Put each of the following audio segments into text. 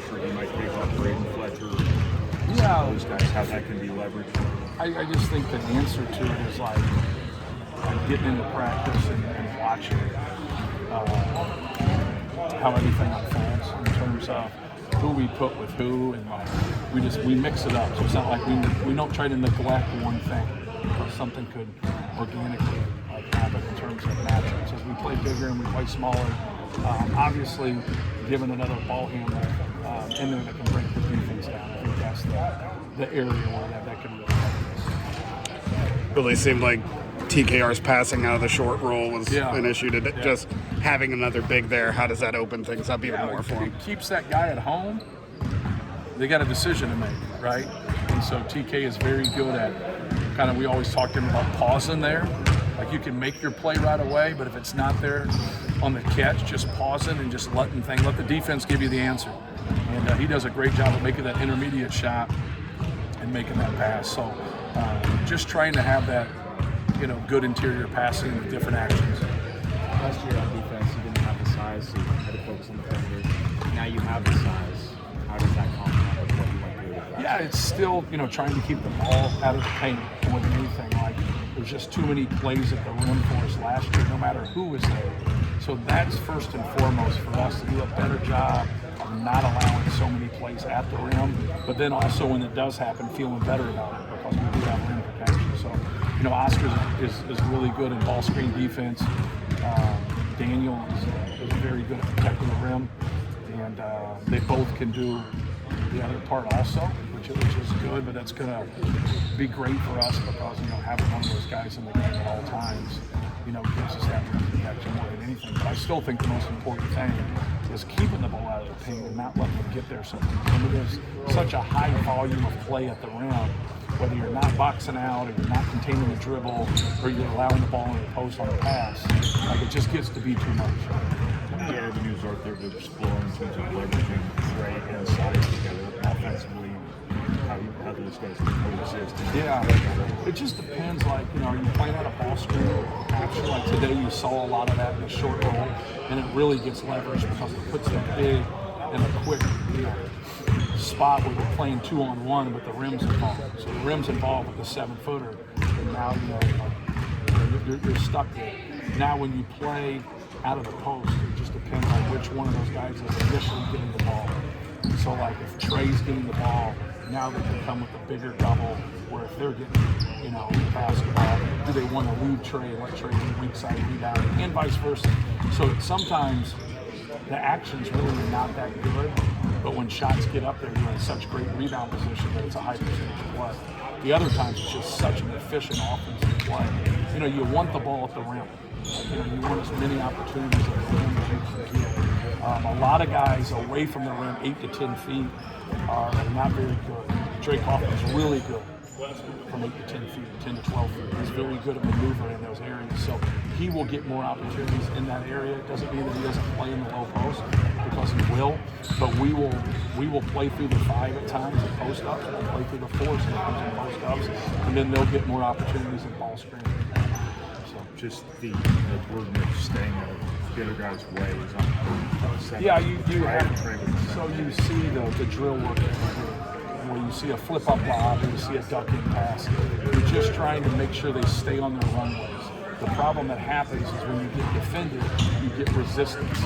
pressure he might take off Braden Fletcher. Yeah, Those guys, how that can be leveraged. I just think the answer to it is like getting into practice and watching how everything unfolds in terms of who we put with who, and like we mix it up. So it's not like we don't try to neglect one thing, because something could organically like happen in terms of matchups. As we play bigger and we play smaller, obviously given another ball handler in there that can break the defense down, I think that's the area where that can really help us. Really seemed like TKR's passing out of the short roll was an issue. Just having another big there, how does that open things up even more for him? It keeps that guy at home. They got a decision to make, right? And so TK is very good at kind of, we always talk to him about pausing there. Like you can make your play right away, but if it's not there on the catch, just pausing and just let the defense give you the answer. And he does a great job of making that intermediate shot and making that pass. So just trying to have that, good interior passing with different actions. Last year on defense, you didn't have the size, so you had to focus on the perimeter. Now you have the size. How does that complement with what you want to do with that? Yeah, it's still, trying to keep the ball out of the paint more than anything. Like, there's just too many plays at the rim for us last year, no matter who was there. So that's first and foremost for us, to do a better job of not allowing so many plays at the rim, but then also when it does happen, feeling better about it, because we do have rim protection. So, Oscar is really good in ball screen defense. Daniel is very good at protecting the rim, and they both can do the other part also, which is good. But that's going to be great for us, because having one of those guys in the game at all times, gives us that rim protection more than anything. But I still think the most important thing is keeping the ball out of the paint and not letting them get there. So when there's such a high volume of play at the rim, whether you're not boxing out or you're not containing the dribble or you're allowing the ball in the post on the pass, like it just gets to be too much. How many avenues are there to explore in terms of leveraging Trey and size together offensively? How do those guys coexist? Yeah, it just depends. Like, are you playing out a ball screen? Actually, like today you saw a lot of that in the short roll, and it really gets leveraged because it puts them big and a quick, spot where you're playing 2-on-1 with the rims involved. So the rims involved with the 7-footer, and now you're stuck there. Now when you play out of the post, it just depends on which one of those guys is initially getting the ball. So like if Trey's getting the ball, now they can come with a bigger double, where if they're getting, the basketball, do they want to leave Trey and let Trey do weak side rebound, and vice versa. So sometimes the action's really not that good, but when shots get up there, you're in such great rebound position that it's a high percentage of play. The other times, it's just such an efficient offensive play. You want the ball at the rim. You want as many opportunities at the rim as you can get. A lot of guys away from the rim, 8 to 10 feet, are not very good. Drake Hoffman is really good from 8 to 10 feet, 10 to 12 feet. He's very good at maneuvering in those areas. So he will get more opportunities in that area. It doesn't mean that he doesn't play in the low post, because he will. But we will play through the 5 at times and post ups, and we'll play through the 4 sometimes and post ups, and then they'll get more opportunities in ball screen. So just the movement staying out of the other guy's way is on the yeah, you have. So you see the drill work that we do, where you see a flip-up lob or you see a duck-in pass. You're just trying to make sure they stay on their runways. The problem that happens is when you get defended, you get resistance.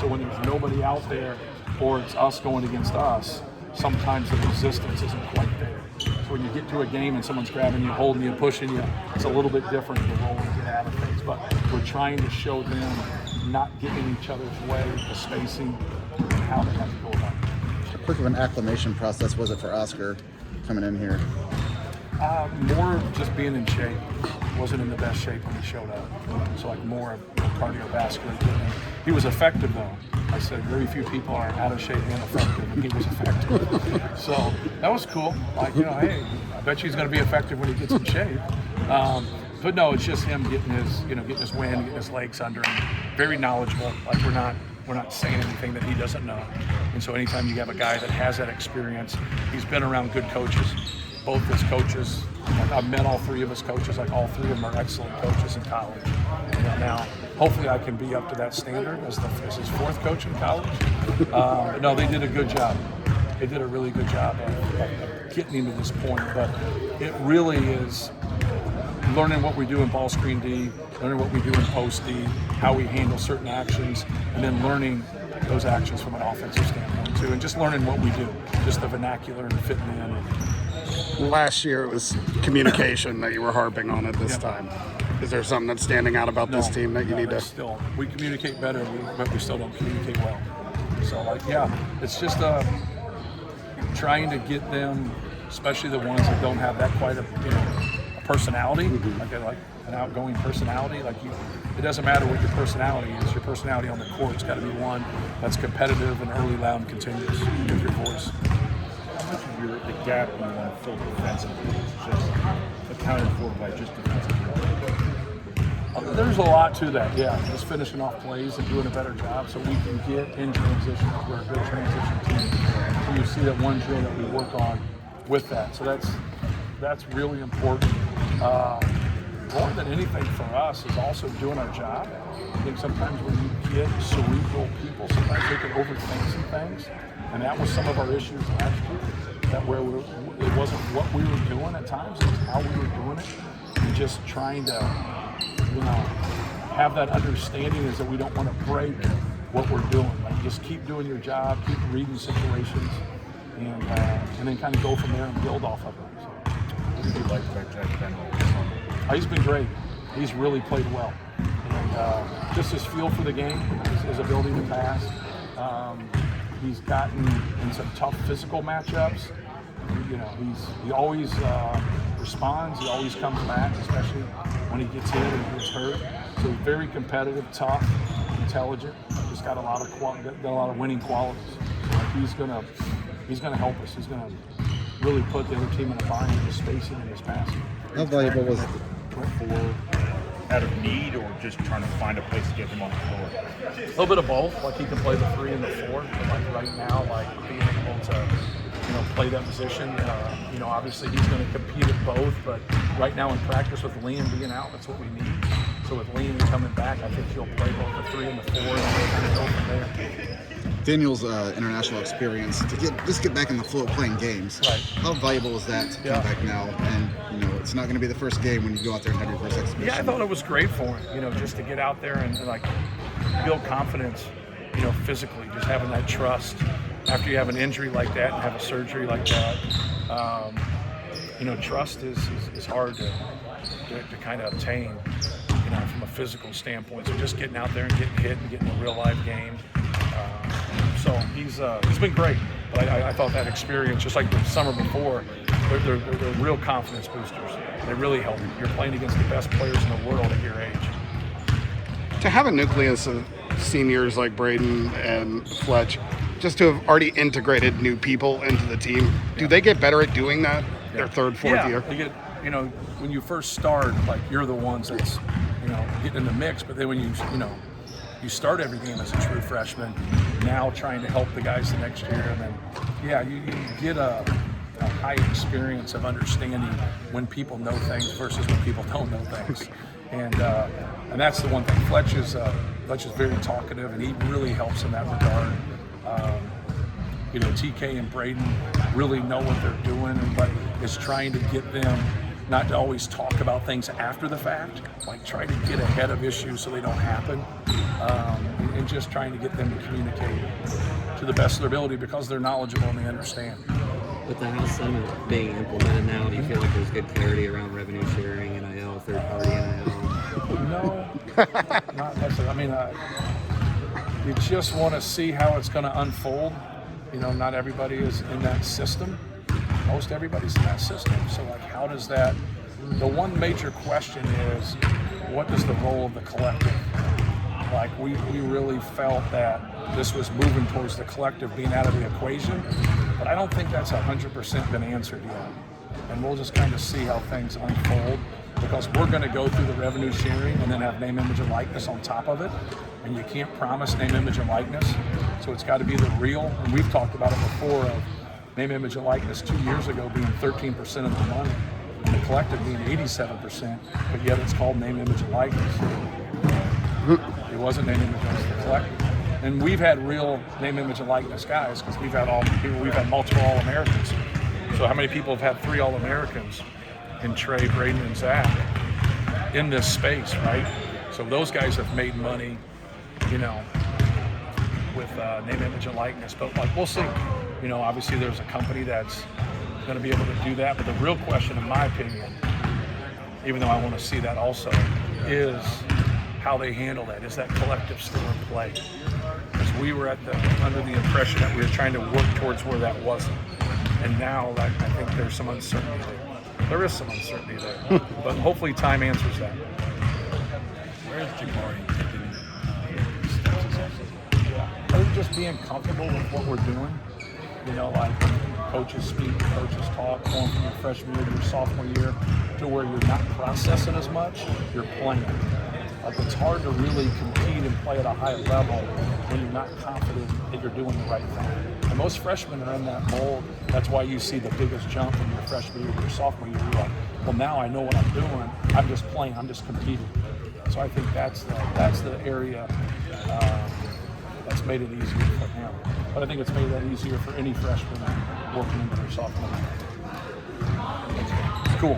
So when there's nobody out there, or it's us going against us, sometimes the resistance isn't quite there. So when you get to a game and someone's grabbing you, holding you, pushing you, it's a little bit different to roll and get out of things. But we're trying to show them not getting in each other's way, the spacing, and how they have to go about it. How quick of an acclimation process was it for Oscar coming in here? More just being in shape. Wasn't in the best shape when he showed up. So like more cardiovascular equipment. He was effective though. I said very few people are out of shape and effective, and he was effective. So that was cool. Like, hey, I bet you he's going to be effective when he gets in shape. But no, it's just him getting his wind, getting his legs under him. Very knowledgeable. Like we're not saying anything that he doesn't know. And so anytime you have a guy that has that experience, he's been around good coaches. Both his coaches, like I've met all 3 of his coaches, like all 3 of them are excellent coaches in college. Now, hopefully I can be up to that standard as his 4th coach in college. No, they did a good job. they did a really good job of getting him to this point. But it really is learning what we do in ball screen D, learning what we do in post D, how we handle certain actions, and then learning those actions from an offensive standpoint too, and just learning what we do, just the vernacular and fitting in. Last year it was communication that you were harping on at this time. Is there something that's standing out about this team that you need to? Still, we communicate better, but we still don't communicate well. So, it's just trying to get them, especially the ones that don't have that quite a personality, like an outgoing personality. It doesn't matter what your personality is. Your personality on the court's got to be one that's competitive and early, loud, and continuous with your voice. How much of the gap you want to fill defensively is just accounted for by just defensive play? There's a lot to that, just finishing off plays and doing a better job so we can get in transition. We're a good transition team. So you see that one drill that we work on with that. So that's really important. More than anything for us is also doing our job. I think sometimes when you get cerebral people, sometimes they can overthink some things. And that was some of our issues last year. That where it wasn't what we were doing at times, it was how we were doing it. And just trying to have that understanding is that we don't want to break what we're doing. Like just keep doing your job, keep reading situations, and then kind of go from there and build off of it. So, What did you like about Jack Benwell? he's been great. He's really played well. And just his feel for the game, his ability to pass. He's gotten in some tough physical matchups. He always responds. He always comes back, especially when he gets hit and gets hurt. So very competitive, tough, intelligent. Just got a lot of winning qualities. He's gonna help us. He's gonna really put the other team in a bind in his spacing and his passing. How valuable was it? For out of need or just trying to find a place to get him on the floor? A little bit of both. Like he can play the 3 and the 4. But like right now, being able to play that position. Obviously he's going to compete at both. But right now in practice with Liam being out, that's what we need. So with Liam coming back, I think he'll play both the 3 and the 4, and go from there. Daniel's international experience to get back in the flow of playing games. Right. How valuable is that to come back now? And it's not going to be the first game when you go out there and have your first exhibition. Yeah, I thought it was great for him. Just to get out there and build confidence. Physically, just having that trust after you have an injury like that and have a surgery like that. Trust is hard to kind of obtain. From a physical standpoint. So just getting out there and getting hit and getting a real live game. So he's been great. But I thought that experience, just like the summer before, they're real confidence boosters. They really help you. You're playing against the best players in the world at your age. To have a nucleus of seniors like Braden and Fletch, just to have already integrated new people into the team, do they get better at doing that their third, fourth year? They get, when you first start, you're the ones that's, getting in the mix, but then when you start every game as a true freshman, now trying to help the guys the next year, and then, you get a high experience of understanding when people know things versus when people don't know things. And that's the one thing. Fletch is very talkative, and he really helps in that regard. TK and Braden really know what they're doing, but is trying to get them not to always talk about things after the fact, try to get ahead of issues so they don't happen, and just trying to get them to communicate to the best of their ability because they're knowledgeable and they understand. With the House Summit being implemented now, do you feel like there's good clarity around revenue sharing, NIL, third-party NIL? No, not necessarily. You just want to see how it's going to unfold. Not everybody is in that system. Most everybody's in that system. So, how does that? The one major question is, what is the role of the collective? We really felt that this was moving towards the collective being out of the equation, but I don't think that's 100% been answered yet. And we'll just kind of see how things unfold, because we're going to go through the revenue sharing and then have name, image, and likeness on top of it. And you can't promise name, image, and likeness. So it's got to be the real. And we've talked about it before of name, image, and likeness 2 years ago being 13% of the money, and the collective being 87%, but yet it's called name, image, and likeness. It wasn't name, image, it was the collective. And we've had real name, image, and likeness guys because we've had multiple All-Americans. So how many people have had 3 All-Americans in Trey, Braden, and Zach in this space, right? So those guys have made money, you know, with name, image, and likeness. But like, we'll see. You know, obviously there's a company that's going to be able to do that. But the real question, in my opinion, even though I want to see that also, is how they handle that. Is that collective still in play? Because we were under the impression that we were trying to work towards where that wasn't. And now I think there's some uncertainty there. There is some uncertainty there. But hopefully time answers that. Where is Jabari taking steps also? I think just being comfortable with what we're doing. You know, like coaches speak, coaches talk, going from your freshman year to your sophomore year to where you're not processing as much, you're playing. Like, it's hard to really compete and play at a high level when you're not confident that you're doing the right thing. And most freshmen are in that mold. That's why you see the biggest jump from your freshman year to your sophomore year. You're like, well, now I know what I'm doing. I'm just playing. I'm just competing. So I think that's the area that's made it easier for him. But I think it's made that easier for any freshman working into their sophomore year. Cool.